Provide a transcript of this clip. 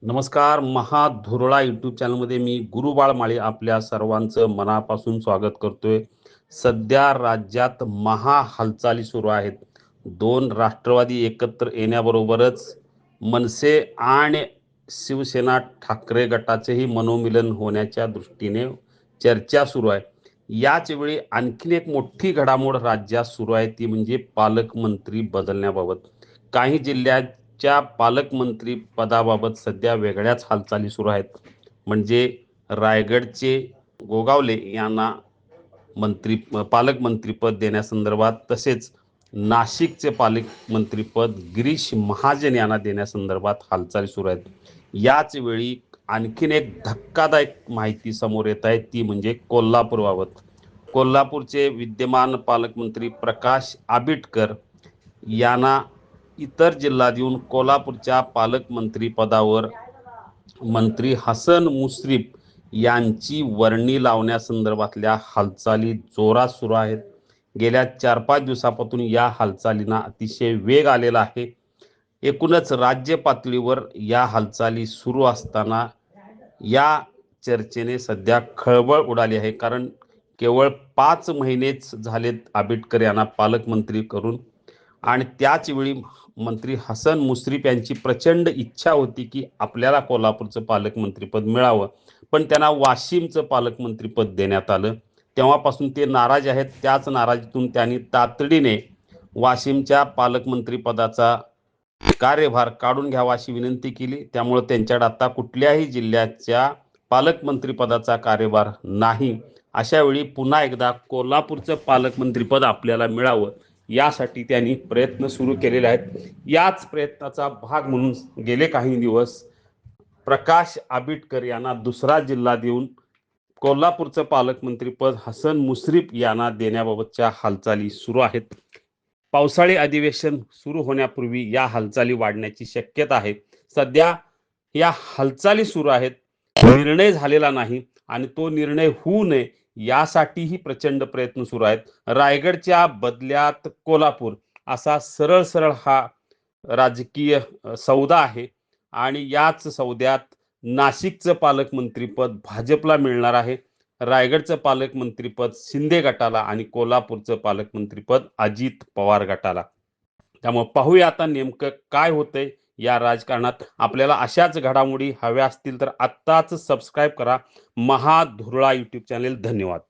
नमस्कार. महाधुरळा यूट्यूब चॅनलमध्ये मी गुरुबाळ माळी आपल्या सर्वांचं मनापासून स्वागत करतोय. सध्या राज्यात हालचाली सुरू आहेत. दोन राष्ट्रवादी एकत्र येण्याबरोबरच मनसे आणि शिवसेना ठाकरे गटाचेही मनोमिलन होण्याच्या दृष्टीने चर्चा सुरू आहे. याच वेळी आणखीन एक मोठी घडामोड राज्यात सुरू आहे, ती म्हणजे पालकमंत्री बदलण्याबाबत. काही जिल्ह्याच्या पालकमंत्री पदाबाबत सध्या वेगळ्याच हालचाली सुरू आहेत. म्हणजे रायगडचे गोगावले यांना पालकमंत्रीपद देण्यासंदर्भात, तसेच नाशिकचे पालकमंत्रीपद गिरीश महाजन यांना देण्यासंदर्भात हालचाली सुरू आहेत. याच वेळी आणखीन एक धक्कादायक माहिती समोर येत आहे, ती म्हणजे कोल्हापूरबाबत. कोल्हापूरचे विद्यमान पालकमंत्री प्रकाश आंबेडकर यांना इतर जिल्हा देऊन कोल्हापूरच्या पालकमंत्री पदावर मंत्री हसन मुश्रीफ यांची वर्णी लावण्यासंदर्भातल्या हालचाली जोरात सुरू आहेत. गेल्या 4-5 दिवसापासून या हालचालींना अतिशय वेग आलेला आहे. एकूणच राज्य पातळीवर या हालचाली सुरू असताना या चर्चेने सध्या खळबळ उडाली आहे. कारण केवळ 5 महिनेच झालेत आंबेडकर यांना पालकमंत्री करून, आणि त्याच वेळी मंत्री हसन मुश्रीफ यांची प्रचंड इच्छा होती की आपल्याला कोल्हापूरचं पालकमंत्रीपद मिळावं, पण त्यांना वाशिमचं पालकमंत्रीपद देण्यात आलं. तेव्हापासून ते नाराज आहेत. त्याच नाराजीतून त्यांनी तातडीने वाशिमच्या पालकमंत्रीपदाचा कार्यभार काढून घ्यावा अशी विनंती केली. त्यामुळे त्यांच्याकडे आता कुठल्याही जिल्ह्याच्या पालकमंत्रीपदाचा कार्यभार नाही. अशा वेळी पुन्हा एकदा कोल्हापूरचं पालकमंत्रीपद आपल्याला मिळावं यासाठी त्यांनी प्रयत्न सुरू केलेले आहेत. याच प्रयत्नाचा भाग म्हणून गेले काही दिवस प्रकाश आंबेडकर यांना दुसरा जिल्हा देऊन कोल्हापूरचं पालकमंत्रीपद हसन मुश्रीफ यांना देण्याबाबतच्या हालचाली सुरू आहेत. पावसाळी अधिवेशन सुरू होण्यापूर्वी या हालचाली वाढण्याची शक्यता आहे. सध्या या हालचाली सुरू आहेत, निर्णय झालेला नाही आणि तो निर्णय होऊ नये यासाठीही प्रचंड प्रयत्न सुरू आहेत. रायगडच्या बदल्यात कोल्हापूर असा सरळ सरळ हा राजकीय सौदा आहे आणि याच सौद्यात नाशिकचं पालकमंत्रीपद भाजपला मिळणार आहे, रायगडचं पालकमंत्रीपद शिंदे गटाला आणि कोल्हापूरचं पालकमंत्रीपद अजित पवार गटाला. त्यामुळे पाहूया आता नेमकं काय होतंय या राजकारणात. आपल्याला अशाच घडामोडी हव्या असतील तर आत्ताच सबस्क्राईब करा महाधुरळा यूट्यूब चॅनेल. धन्यवाद.